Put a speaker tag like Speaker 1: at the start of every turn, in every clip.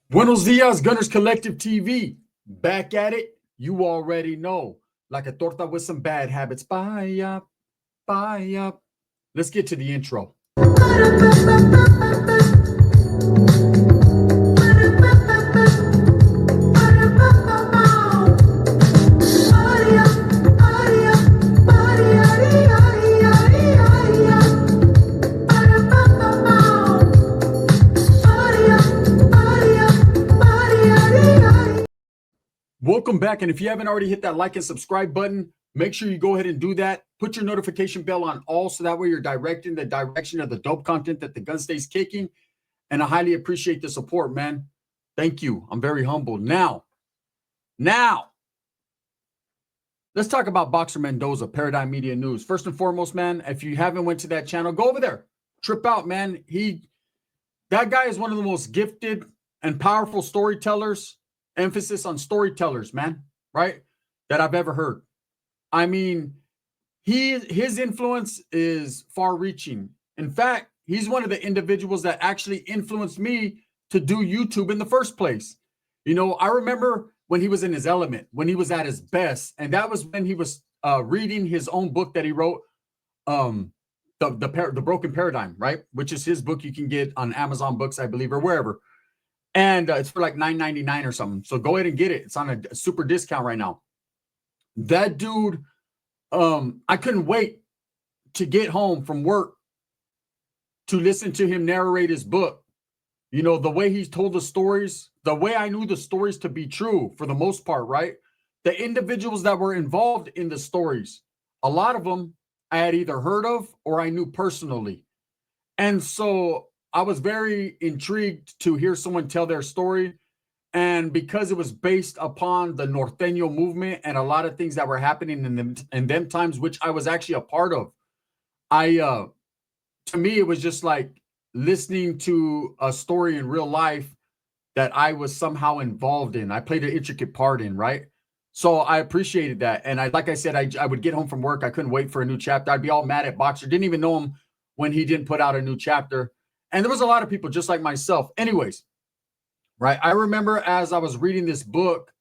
Speaker 1: Buenos dias, Gunners Collective TV. Back at it. You already know. Like a torta with some bad habits. Bye up, bye up. Let's get to the intro. Welcome back. And if you haven't already hit that like and subscribe button, make sure you go ahead and do that. Put your notification bell on all so that way you're directing the direction of the dope content that the gun stays kicking. And I highly appreciate the support, man. Thank you. I'm very humbled. Now, let's talk about Boxer Mendoza, Paradigm Media News. First and foremost, man, if you haven't went to that channel, go over there. Trip out, man. That guy is one of the most gifted and powerful storytellers. Emphasis on storytellers, man, right? That I've ever heard. I mean, his influence is far-reaching. In fact, he's one of the individuals that actually influenced me to do YouTube in the first place. You know, I remember when he was in his element, when he was at his best, and that was when he was reading his own book that he wrote, the Broken Paradigm, right? Which is his book you can get on Amazon Books, I believe, or wherever. And it's for like $9.99 or something. So go ahead and get it. It's on a super discount right now. That dude, I couldn't wait to get home from work to listen to him narrate his book. You know, the way he told the stories, the way I knew the stories to be true for the most part, right? The individuals that were involved in the stories, a lot of them I had either heard of or I knew personally. And so I was very intrigued to hear someone tell their story. And because it was based upon the Norteño movement and a lot of things that were happening in them times, which I was actually a part of, to me, it was just like listening to a story in real life that I was somehow involved in. I played an intricate part in, right? So I appreciated that. And like I said, I would get home from work. I couldn't wait for a new chapter. I'd be all mad at Boxer. Didn't even know him when he didn't put out a new chapter. And there was a lot of people just like myself. Anyways, right. I remember as I was reading this book,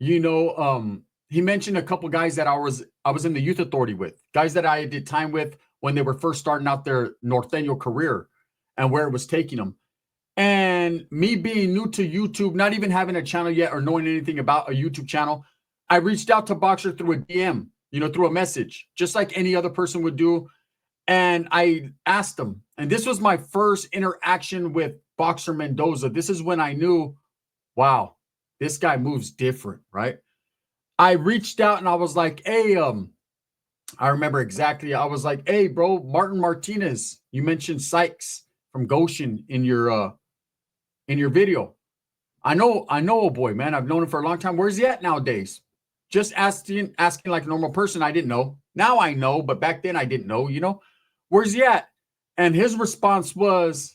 Speaker 1: you know, he mentioned a couple guys that I was in the youth authority with, guys that I did time with when they were first starting out their Norteño career and where it was taking them. And me being new to YouTube, not even having a channel yet or knowing anything about a YouTube channel, I reached out to Boxer through a DM, you know, through a message, just like any other person would do. And I asked him, and this was my first interaction with Boxer Mendoza. This is when I knew, wow, this guy moves different, right? I reached out and I was like, hey, I remember exactly. I was like, hey, bro, Martin Martinez, you mentioned Sykes from Goshen in your video. I know, oh boy, man. I've known him for a long time. Where's he at nowadays? Just asking like a normal person. I didn't know. Now I know, but back then I didn't know, you know. Where's he at? And his response was,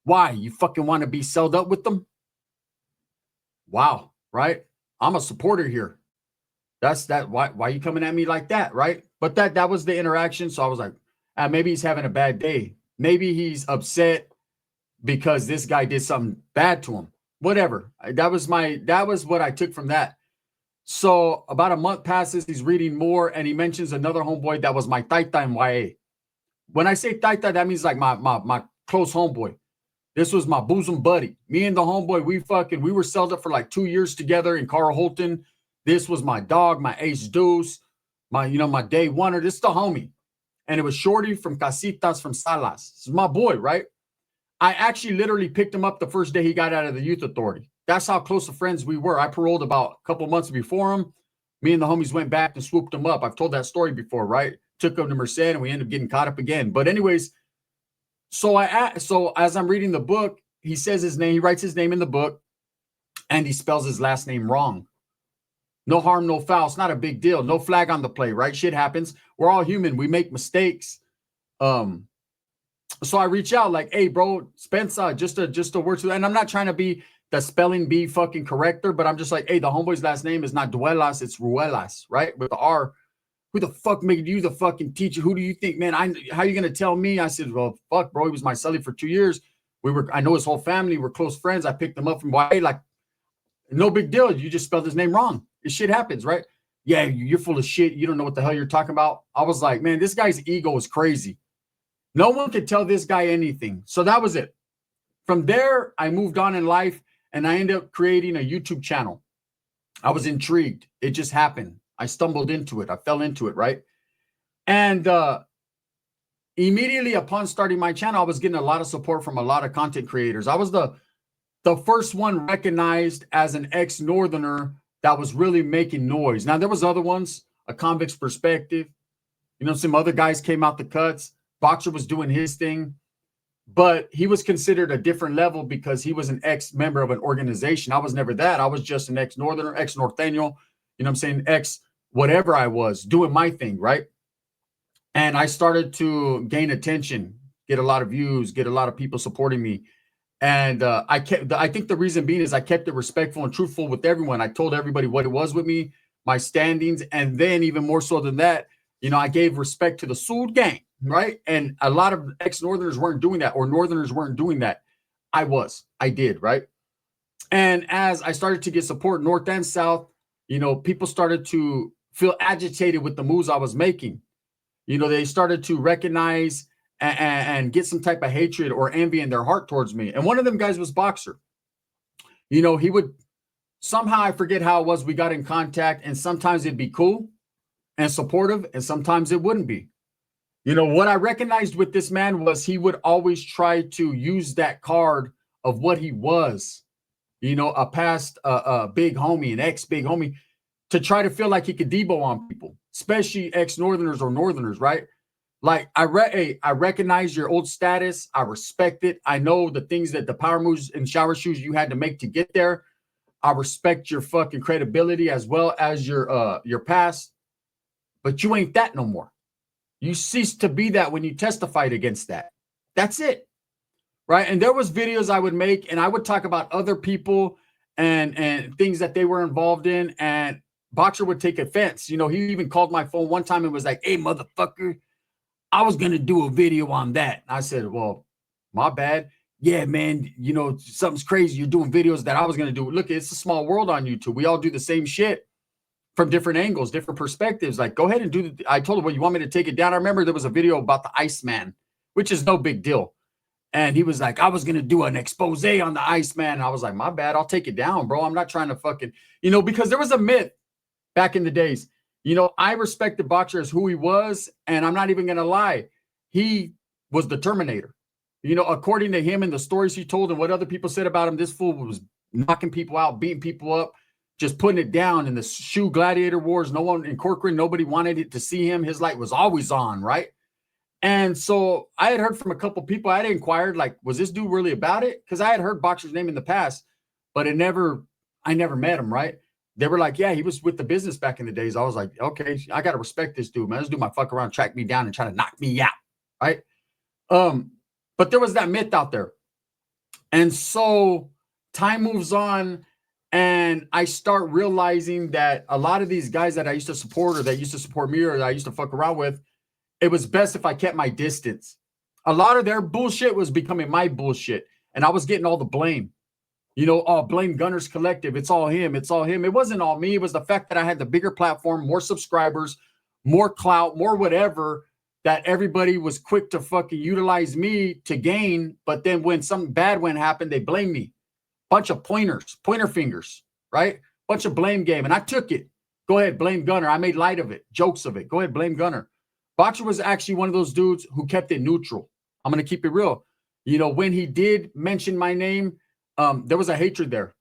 Speaker 1: why? You fucking want to be sold up with them? Wow, right? I'm a supporter here. That's that. Why are you coming at me like that, right? But that was the interaction. So I was like, maybe he's having a bad day. Maybe he's upset because this guy did something bad to him. Whatever. That was what I took from that. So about a month passes, he's reading more, and he mentions another homeboy that was my taita in YA. When I say taita, that means like my close homeboy. This was my bosom buddy. Me and the homeboy, we were sold up for like 2 years together in Carl Holton. This was my dog, my ace deuce, my day oneer. This is the homie. And it was Shorty from Casitas from Salas. This is my boy, right? I actually literally picked him up the first day he got out of the youth authority. That's how close of friends we were. I paroled about a couple months before him. Me and the homies went back and swooped him up. I've told that story before, right? Took him to Merced and we ended up getting caught up again. But anyways, so as I'm reading the book, he says his name, he writes his name in the book, and he spells his last name wrong. No harm, no foul. It's not a big deal. No flag on the play, right? Shit happens. We're all human. We make mistakes. So I reach out like, hey, bro, Spencer, just a word to, and I'm not trying to be the spelling bee fucking corrector, but I'm just like, hey, the homeboy's last name is not Duelas, it's Ruelas, right? With the R. Who the fuck made you the fucking teacher? Who do you think, man? How you gonna tell me? I said, well, fuck, bro. He was my celly for 2 years. I know his whole family. We're close friends. I picked him up from Hawaii. Like, no big deal. You just spelled his name wrong. This shit happens, right? Yeah, you're full of shit. You don't know what the hell you're talking about. I was like, man, this guy's ego is crazy. No one could tell this guy anything. So that was it. From there, I moved on in life and I ended up creating a YouTube channel. I was intrigued. It just happened. I stumbled into it. I fell into it, right? And immediately upon starting my channel, I was getting a lot of support from a lot of content creators. I was the first one recognized as an ex-Northerner that was really making noise. Now, there was other ones, A Convict's Perspective. You know, some other guys came out the cuts. Boxer was doing his thing. But he was considered a different level because he was an ex-member of an organization. I was never that. I was just an ex-Northerner, ex-Norteño, you know what I'm saying, ex-whatever I was, doing my thing, right? And I started to gain attention, get a lot of views, get a lot of people supporting me. And I think the reason being is I kept it respectful and truthful with everyone. I told everybody what it was with me, my standings. And then even more so than that, you know, I gave respect to the Sud gang, right? And a lot of ex-Northerners weren't doing that, or Northerners weren't doing that. I did, right? And as I started to get support North and South, you know, people started to feel agitated with the moves I was making. You know, they started to recognize and get some type of hatred or envy in their heart towards me. And one of them guys was Boxer. You know, he would somehow, I forget how it was, we got in contact, and sometimes it'd be cool and supportive, and sometimes it wouldn't be. You know, what I recognized with this man was he would always try to use that card of what he was, you know, a past big homie, an ex-big homie, to try to feel like he could debo on people, especially ex-Northerners or Northerners, right? Like, I recognize your old status. I respect it. I know the things that the power moves and shower shoes you had to make to get there. I respect your fucking credibility as well as your past, but you ain't that no more. You ceased to be that when you testified against that. That's it, right? And there was videos I would make, and I would talk about other people and things that they were involved in, and Boxer would take offense. You know, he even called my phone one time and was like, "Hey, motherfucker, I was going to do a video on that." I said, "Well, my bad." "Yeah, man, you know, something's crazy. You're doing videos that I was going to do." Look, it's a small world on YouTube. We all do the same shit from different angles, different perspectives. Like, go ahead and do the, I told him, "Well, you want me to take it down?" I remember there was a video about the Iceman, which is no big deal. And he was like, "I was going to do an expose on the Iceman." And I was like, "My bad. I'll take it down, bro. I'm not trying to fucking," you know, because there was a myth back in the days. You know, I respected Boxer as who he was, and I'm not even going to lie. He was the Terminator. You know, according to him and the stories he told and what other people said about him, this fool was knocking people out, beating people up, just putting it down in the shoe gladiator wars. No one in Corcoran, nobody wanted it to see him. His light was always on, right? And so I had heard from a couple people. I had inquired, like, was this dude really about it? Because I had heard Boxer's name in the past, but I never met him, right? They were like, "Yeah, he was with the business back in the days." I was like, "Okay, I got to respect this dude, man. This dude might fuck around, track me down, and try to knock me out," right? But there was that myth out there. And so time moves on, and I start realizing that a lot of these guys that I used to support, or that used to support me, or that I used to fuck around with, it was best if I kept my distance. A lot of their bullshit was becoming my bullshit, and I was getting all the blame. You know, "Oh, blame Gunners Collective. It's all him. It's all him." It wasn't all me. It was the fact that I had the bigger platform, more subscribers, more clout, more whatever, that everybody was quick to fucking utilize me to gain. But then when something bad went happen, they blame me. Bunch of pointer fingers, right? Bunch of blame game. And I took it. Go ahead, blame Gunner. I made light of it, jokes of it. Go ahead, blame Gunner. Boxer was actually one of those dudes who kept it neutral. I'm going to keep it real. You know, when he did mention my name, there was a hatred there.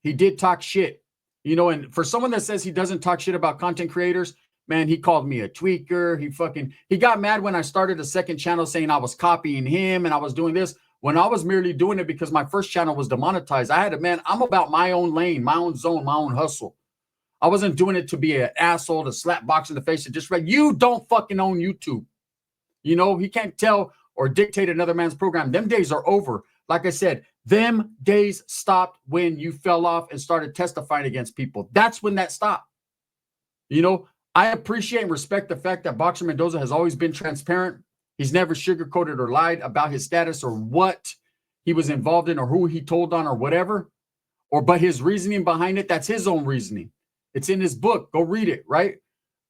Speaker 1: He did talk shit, you know, and for someone that says he doesn't talk shit about content creators, man, he called me a tweaker. He got mad when I started a second channel saying I was copying him and I was doing this, when I was merely doing it because my first channel was demonetized. I'm about my own lane, my own zone, my own hustle. I wasn't doing it to be an asshole, to slap Boxer in the face and just like, "You don't fucking own YouTube." You know, he can't tell or dictate another man's program. Them days are over. Like I said, them days stopped when you fell off and started testifying against people. That's when that stopped. You know, I appreciate and respect the fact that Boxer Mendoza has always been transparent. He's never sugarcoated or lied about his status or what he was involved in or who he told on or whatever, but his reasoning behind it, that's his own reasoning. It's in his book. Go read it, right?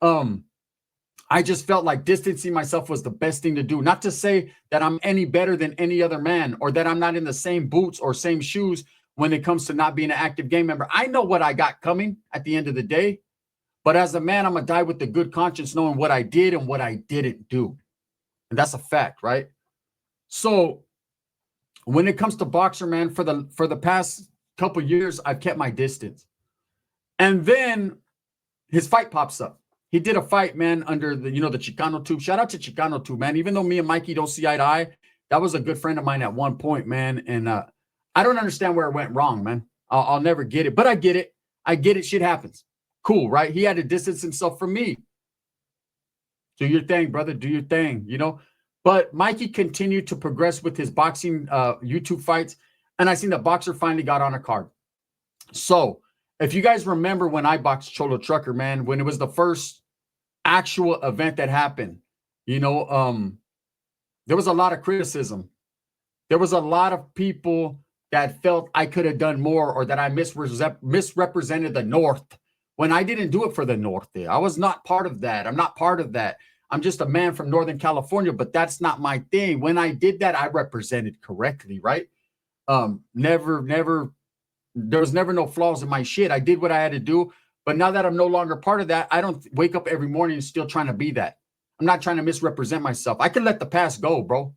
Speaker 1: I just felt like distancing myself was the best thing to do. Not to say that I'm any better than any other man or that I'm not in the same boots or same shoes when it comes to not being an active gang member. I know what I got coming at the end of the day. But as a man, I'm going to die with a good conscience knowing what I did and what I didn't do. And that's a fact, right? So when it comes to Boxer, man, for the past couple years, I've kept my distance. And then his fight pops up. He did a fight, man, under the Chicano tube. Shout out to Chicano tube, man. Even though me and Mikey don't see eye to eye, that was a good friend of mine at one point, man. And I don't understand where it went wrong, man. I'll never get it, but I get it. I get it. Shit happens. Cool, right? He had to distance himself from me. Do your thing, brother. Do your thing, But Mikey continued to progress with his boxing YouTube fights. And I seen that Boxer finally got on a card. So if you guys remember when I boxed Cholo Trucker, man, when it was the first actual event that happened, there was a lot of criticism. There was a lot of people that felt I could have done more or that I misrepresented the North when I didn't do it for the North. I was not part of that. I'm not part of that. I'm just a man from Northern California, but that's not my thing. When I did that, I represented correctly, right? There was never no flaws in my shit. I did what I had to do. But now that I'm no longer part of that, I don't wake up every morning and still trying to be that. I'm not trying to misrepresent myself. I can let the past go, bro.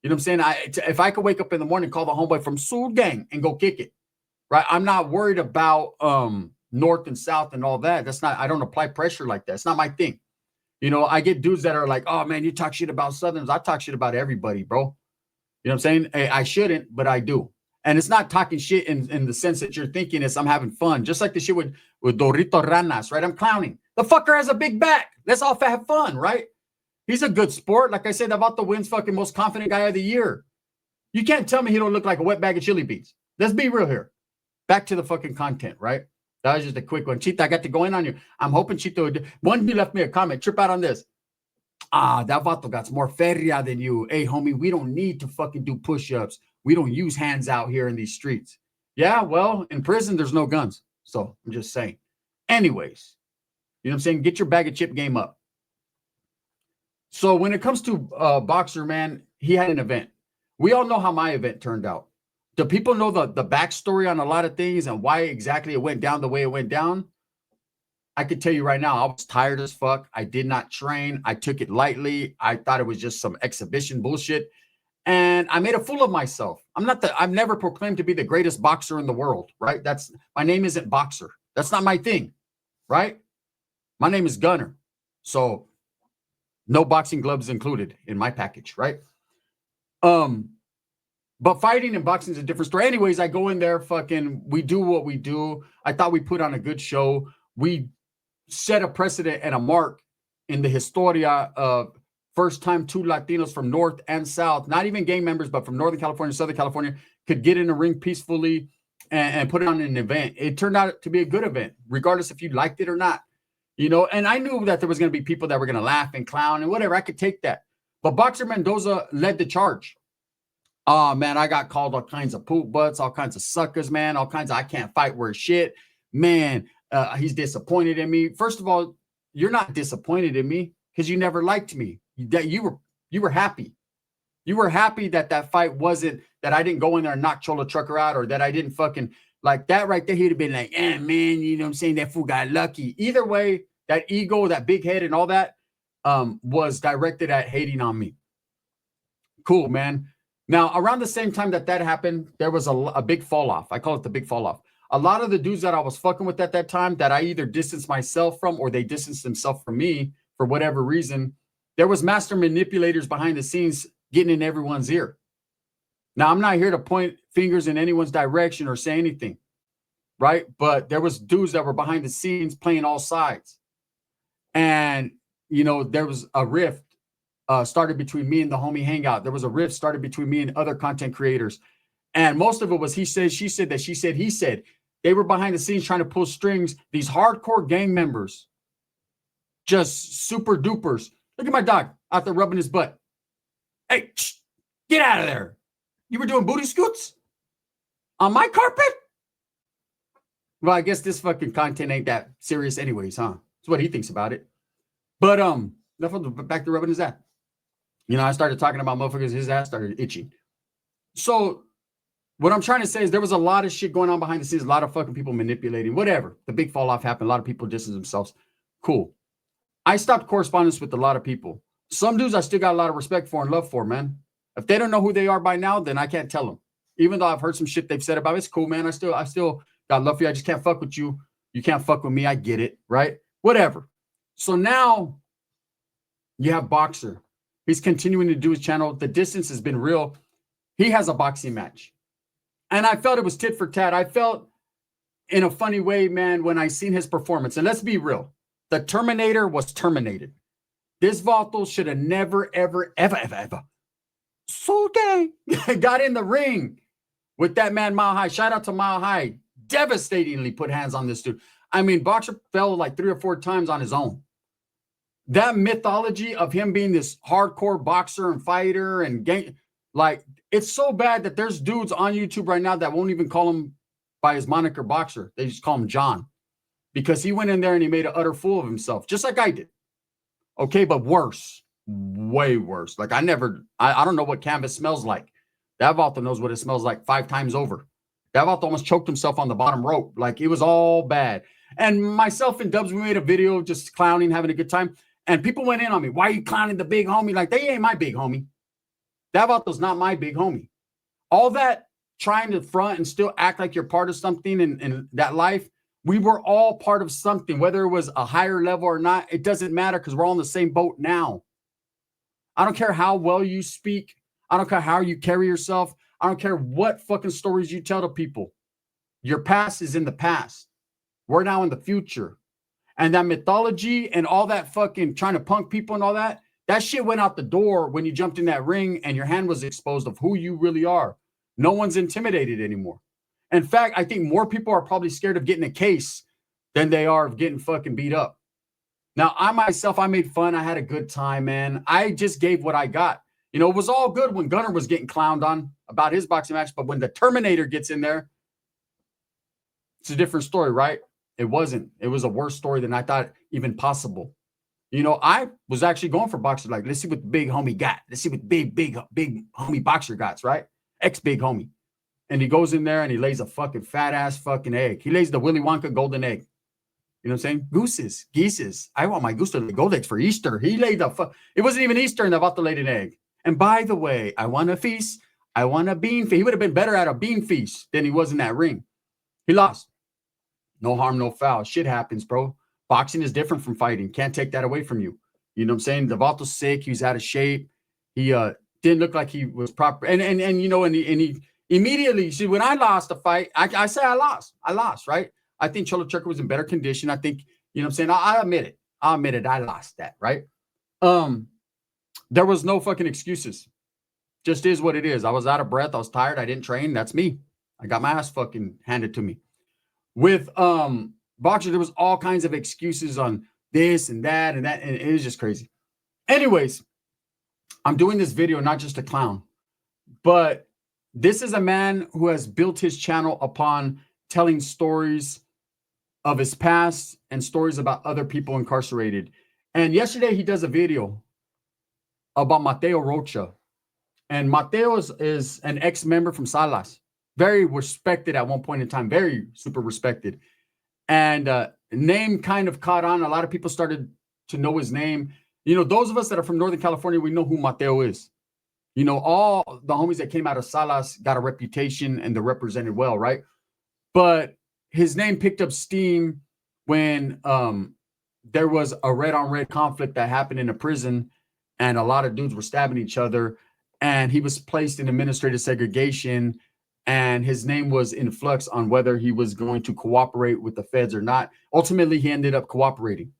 Speaker 1: You know what I'm saying? If I could wake up in the morning, call the homeboy from Soul Gang and go kick it, right? I'm not worried about North and South and all that. I don't apply pressure like that. It's not my thing. I get dudes that are like, oh man, you talk shit about Southerns. I talk shit about everybody, bro. You know what I'm saying? Hey, I shouldn't, but I do. And it's not talking shit in the sense that you're thinking it's I'm having fun. Just like the shit with Dorito Ranas, right? I'm clowning. The fucker has a big back. Let's all have fun, right? He's a good sport. Like I said, Navato wins fucking most confident guy of the year. You can't tell me he don't look like a wet bag of chili beans. Let's be real here. Back to the fucking content, right? That was just a quick one. Chita, I got to go in on you. I'm hoping Chita would. One, you left me a comment. Trip out on this. That Vato got more feria than you. Hey, homie, we don't need to fucking do push-ups. We don't use hands out here in these streets. Yeah, well, in prison, there's no guns. So I'm just saying. Anyways, you know what I'm saying? Get your bag of chip game up. So when it comes to Boxer, man, he had an event. We all know how my event turned out. Do people know the backstory on a lot of things and why exactly it went down the way it went down? I could tell you right now, I was tired as fuck. I did not train. I took it lightly. I thought it was just some exhibition bullshit. And I made a fool of myself. I've never proclaimed to be the greatest boxer in the world, right? My name isn't Boxer. That's not my thing, right? My name is Gunner. So no boxing gloves included in my package, right? But fighting and boxing is a different story. Anyways, I go in there, we do what we do. I thought we put on a good show. We set a precedent and a mark in the historia of first time two Latinos from North and South, not even gang members, but from Northern California, Southern California, could get in a ring peacefully and put on an event. It turned out to be a good event, regardless if you liked it or not. And I knew that there was going to be people that were going to laugh and clown and whatever. I could take that. But Boxer Mendoza led the charge. Oh, man, I got called all kinds of poop butts, all kinds of suckers, man, all kinds of I can't fight worth shit. Man, he's disappointed in me. First of all, you're not disappointed in me because you never liked me. You were happy. You were happy that fight wasn't, that I didn't go in there and knock Cholo Trucker out, or that I didn't fucking, like that right there, he'd have been like, man, you know what I'm saying? That fool got lucky. Either way, that ego, that big head and all that was directed at hating on me. Cool, man. Now, around the same time that happened, there was a big fall off. I call it the big fall off. A lot of the dudes that I was fucking with at that time that I either distanced myself from or they distanced themselves from me for whatever reason, there was master manipulators behind the scenes getting in everyone's ear. Now, I'm not here to point fingers in anyone's direction or say anything, right? But there was dudes that were behind the scenes playing all sides. And, there was a rift started between me and the homie Hangout. There was a rift started between me and other content creators. And most of it was he said, she said, that she said, he said. They were behind the scenes trying to pull strings. These hardcore gang members, just super dupers. Look at my dog out there rubbing his butt. Hey, get out of there. You were doing booty scoots on my carpet? Well, I guess this fucking content ain't that serious anyways, huh? That's what he thinks about it. But back to rubbing his ass. You know, I started talking about motherfuckers, his ass started itching. So what I'm trying to say is there was a lot of shit going on behind the scenes, a lot of fucking people manipulating, whatever. The big fall off happened. A lot of people distance themselves. Cool. I stopped correspondence with a lot of people. Some dudes I still got a lot of respect for and love for, man. If they don't know who they are by now, then I can't tell them. Even though I've heard some shit they've said about it, it's cool, man. I still got love for you. I just can't fuck with you. You can't fuck with me. I get it, right? Whatever. So now you have Boxer. He's continuing to do his channel. The distance has been real. He has a boxing match. And I felt it was tit for tat. I felt in a funny way, man, when I seen his performance. And let's be real. The Terminator was terminated. This Vato should have never, ever, so gay, got in the ring with that man, Mile High. Shout out to Mile High. Devastatingly put hands on this dude. I mean, Boxer fell like 3 or 4 times on his own. That mythology of him being this hardcore boxer and fighter and gang, like, it's so bad that there's dudes on YouTube right now that won't even call him by his moniker Boxer. They just call him John because he went in there and he made an utter fool of himself, just like I did. Okay, but worse, way worse. Like I don't know what canvas smells like. That Vato knows what it smells like 5 times over. That Vato almost choked himself on the bottom rope. Like it was all bad. And myself and Dubs, we made a video just clowning, having a good time. And people went in on me. Why are you clowning the big homie? Like they ain't my big homie. That Vato's not my big homie. All that trying to front and still act like you're part of something in that life, we were all part of something, whether it was a higher level or not. It doesn't matter because we're all in the same boat now. I don't care how well you speak. I don't care how you carry yourself. I don't care what fucking stories you tell to people. Your past is in the past. We're now in the future. And that mythology and all that fucking trying to punk people and all that, that shit went out the door when you jumped in that ring and your hand was exposed of who you really are. No one's intimidated anymore. In fact, I think more people are probably scared of getting a case than they are of getting fucking beat up. Now, I made fun. I had a good time, man. I just gave what I got. You know, it was all good when Gunner was getting clowned on about his boxing match, but when the Terminator gets in there, it's a different story, right? It wasn't. It was a worse story than I thought even possible. You know, I was actually going for Boxer. Like, let's see what the big homie got. Let's see what big homie Boxer got, right? Ex-big homie. And he goes in there and he lays a fucking fat ass fucking egg. He lays the Willy Wonka golden egg. You know what I'm saying? Geeses. I want my goose to lay gold eggs for Easter. He laid it wasn't even Easter and about to lay an egg. And by the way, I want a feast. I want a bean feast. He would have been better at a bean feast than he was in that ring. He lost. No harm, no foul. Shit happens, bro. Boxing is different from fighting. Can't take that away from you. You know what I'm saying? Devato's sick. He was out of shape. He didn't look like he was proper. And you know, and he immediately, see, when I lost a fight, I say I lost. I lost, right? I think Cholo Checker was in better condition. I think, you know what I'm saying? I admit it. I admit it. I lost that, right? There was no fucking excuses. Just is what it is. I was out of breath. I was tired. I didn't train. That's me. I got my ass fucking handed to me. With Boxer, there was all kinds of excuses on this and that, and it was just crazy. Anyways, I'm doing this video not just to clown, but this is a man who has built his channel upon telling stories of his past and stories about other people incarcerated. And yesterday he does a video about Mateo Rocha. And Mateo is an ex-member from Salas. Very respected at one point in time. Very super respected. And name kind of caught on. A lot of people started to know his name. You know, those of us that are from Northern California, we know who Mateo is. You know, all the homies that came out of Salas got a reputation and they're represented well, right? But his name picked up steam when there was a red-on-red conflict that happened in a prison and a lot of dudes were stabbing each other. And he was placed in administrative segregation. And his name was in flux on whether he was going to cooperate with the feds or not. Ultimately, he ended up cooperating.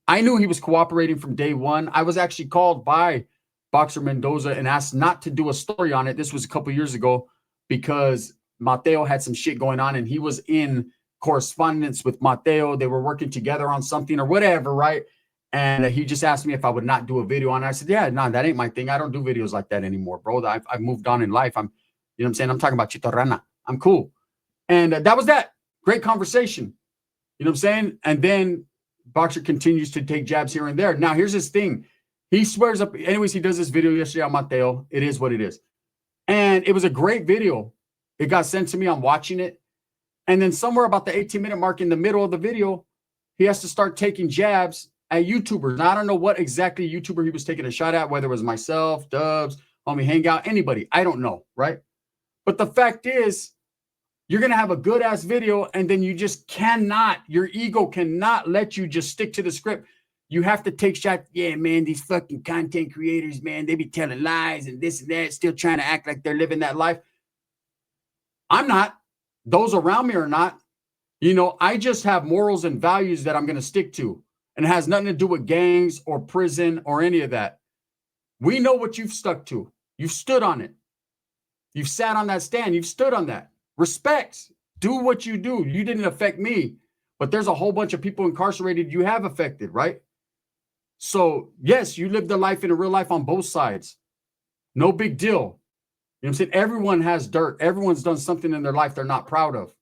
Speaker 1: I knew he was cooperating from day one. I was actually called by Boxer Mendoza and asked not to do a story on it. This was a couple years ago because Mateo had some shit going on and he was in correspondence with Mateo. They were working together on something or whatever, right? And he just asked me if I would not do a video on it. I said, yeah, no, that ain't my thing. I don't do videos like that anymore, bro. I've moved on in life. You know what I'm saying? I'm talking about Chitorrana. I'm cool. And that was that. Great conversation. You know what I'm saying? And then Boxer continues to take jabs here and there. Now, here's his thing. He swears up. Anyways, he does this video yesterday on Mateo. It is what it is. And it was a great video. It got sent to me. I'm watching it. And then somewhere about the 18-minute mark in the middle of the video, he has to start taking jabs at YouTubers. Now, I don't know what exactly YouTuber he was taking a shot at, whether it was myself, Dubs, Homie Hangout, anybody. I don't know, right? But the fact is, you're going to have a good-ass video, and then you just cannot, your ego cannot let you just stick to the script. You have to take shots. Yeah, man, these fucking content creators, man, they be telling lies and this and that, still trying to act like they're living that life. I'm not. Those around me are not. You know, I just have morals and values that I'm going to stick to. And it has nothing to do with gangs or prison or any of that. We know what you've stuck to. You've stood on it. You've sat on that stand. You've stood on that. Respect. Do what you do. You didn't affect me. But there's a whole bunch of people incarcerated you have affected, right? So, yes, you lived a life in a real life on both sides. No big deal. You know what I'm saying? Everyone has dirt. Everyone's done something in their life they're not proud of.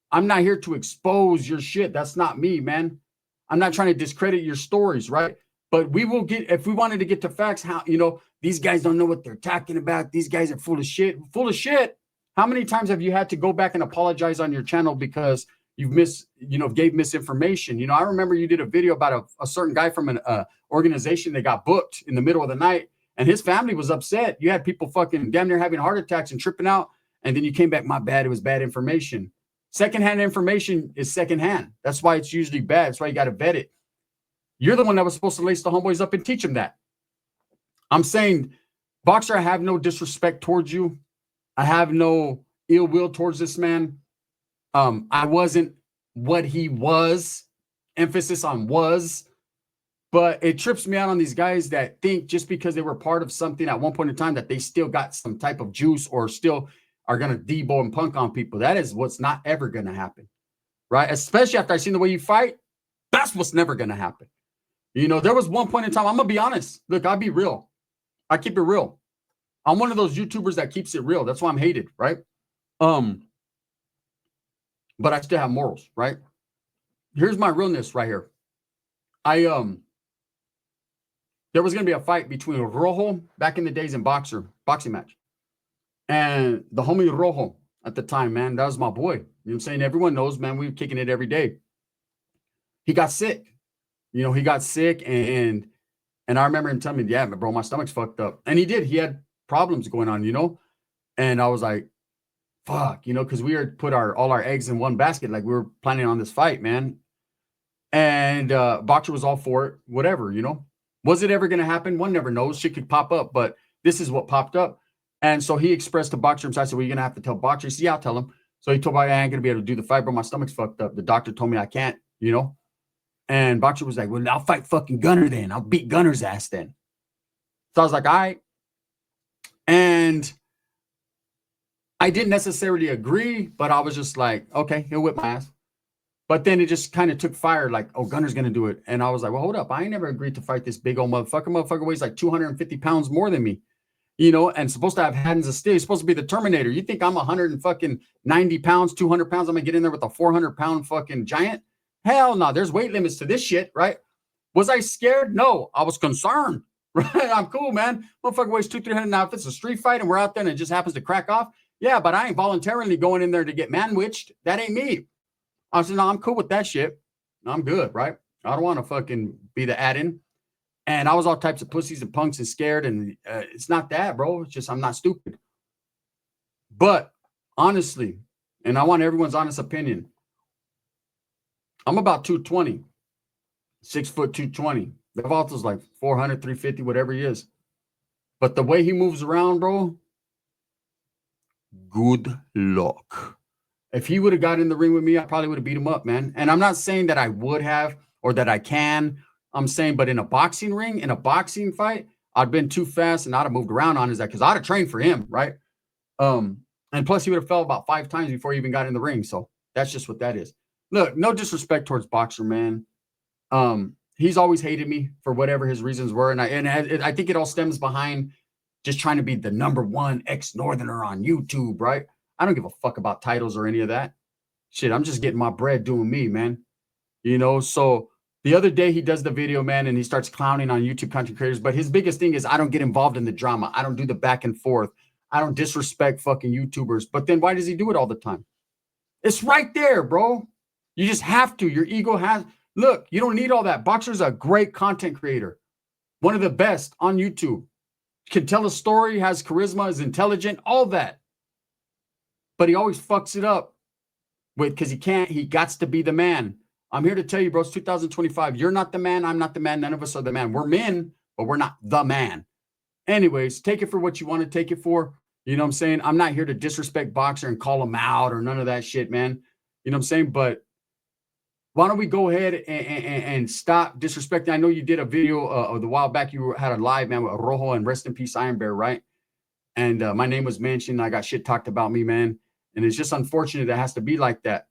Speaker 1: I'm not here to expose your shit. That's not me, man. I'm not trying to discredit your stories, right? But we will get, if we wanted to get to facts, how, you know, these guys don't know what they're talking about. These guys are full of shit. Full of shit. How many times have you had to go back and apologize on your channel because you've gave misinformation? You know, I remember you did a video about a certain guy from an organization that got booked in the middle of the night, and his family was upset. You had people fucking damn near having heart attacks and tripping out, and then you came back, my bad, it was bad information. Secondhand information is secondhand. That's why it's usually bad. That's why you got to vet it. You're the one that was supposed to lace the homeboys up and teach them that. I'm saying, Boxer, I have no disrespect towards you. I have no ill will towards this man. I wasn't what he was. Emphasis on was. But it trips me out on these guys that think just because they were part of something at one point in time that they still got some type of juice or still are going to debo and punk on people. That is what's not ever going to happen, right? Especially after I seen the way you fight. That's what's never going to happen. You know, there was one point in time, I'm going to be honest. Look, I'll be real. I keep it real. I'm one of those YouTubers that keeps it real. That's why I'm hated, right? But I still have morals, right? Here's my realness right here. There was going to be a fight between Rojo back in the days in boxing match. And the homie Rojo at the time, man, that was my boy. You know what I'm saying? Everyone knows, man, we were kicking it every day. He got sick. You know, he got sick and I remember him telling me, yeah, bro, my stomach's fucked up. And he did. He had problems going on, you know? And I was like, fuck, you know, because we had put all our eggs in one basket. Like we were planning on this fight, man. And Boxer was all for it, whatever, you know? Was it ever going to happen? One never knows. Shit could pop up, but this is what popped up. And so he expressed to Boxer himself, I said, well, you're going to have to tell Boxer. He said, yeah, I'll tell him. So he told me, I ain't going to be able to do the fight, bro. My stomach's fucked up. The doctor told me I can't, you know? And Boxer was like, well, I'll fight fucking Gunner then. I'll beat Gunner's ass then. So I was like, all right. And I didn't necessarily agree, but I was just like, okay, he'll whip my ass. But then it just kind of took fire, like, oh, Gunner's going to do it. And I was like, well, hold up. I ain't never agreed to fight this big old motherfucker. Motherfucker weighs like 250 pounds more than me, you know, and supposed to have hands of steel. He's supposed to be the Terminator. You think I'm 190 pounds, 200 pounds? I'm going to get in there with a 400-pound fucking giant? Hell no. There's weight limits to this shit, right? Was I scared? No, I was concerned, right? I'm cool, man. Motherfucker weighs 200-300. Now, if it's a street fight and we're out there and it just happens to crack off, yeah, but I ain't voluntarily going in there to get man-witched. That ain't me. I said, no, I'm cool with that shit. I'm good, right? I don't want to fucking be the add-in. And I was all types of pussies and punks and scared. And it's not that, bro. It's just I'm not stupid. But honestly, and I want everyone's honest opinion, I'm about 220, 6 foot 220. Levalto's like 400, 350, whatever he is. But the way he moves around, bro, good luck. If he would have got in the ring with me, I probably would have beat him up, man. And I'm not saying that I would have or that I can. I'm saying, but in a boxing ring, in a boxing fight, I'd been too fast and I'd have moved around on his that because I'd have trained for him, right? And plus he would have fell about 5 times before he even got in the ring. So that's just what that is. Look, no disrespect towards Boxer, man. He's always hated me for whatever his reasons were. And I think it all stems behind just trying to be the #1 ex-Northerner on YouTube, right? I don't give a fuck about titles or any of that. Shit, I'm just getting my bread doing me, man. So the other day he does the video, man, and he starts clowning on YouTube content creators. But his biggest thing is I don't get involved in the drama. I don't do the back and forth. I don't disrespect fucking YouTubers. But then why does he do it all the time? It's right there, bro. You just have to. Your ego has. Look, you don't need all that. Boxer's a great content creator. One of the best on YouTube. Can tell a story, has charisma, is intelligent, all that. But he always fucks it up because he can't. He gots to be the man. I'm here to tell you, bro, it's 2025. You're not the man. I'm not the man. None of us are the man. We're men, but we're not the man. Anyways, take it for what you want to take it for. You know what I'm saying? I'm not here to disrespect Boxer and call him out or none of that shit, man. You know what I'm saying? But why don't we go ahead and stop disrespecting? I know you did a video of the while back. You had a live, man, with Rojo and rest in peace, Iron Bear, right? And my name was mentioned. I got shit talked about me, man. And it's just unfortunate it has to be like that.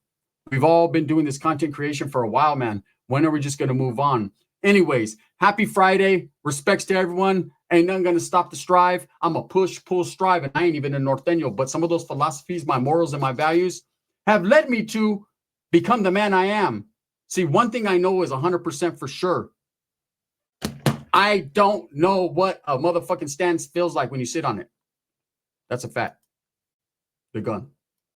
Speaker 1: We've all been doing this content creation for a while, man. When are we just going to move on? Anyways, happy Friday. Respects to everyone. Ain't nothing going to stop the strive. I'm a push, pull, strive, and I ain't even a Norteño. But some of those philosophies, my morals, and my values have led me to become the man I am. See, one thing I know is 100% for sure. I don't know what a motherfucking stand feels like when you sit on it. That's a fact. The gun.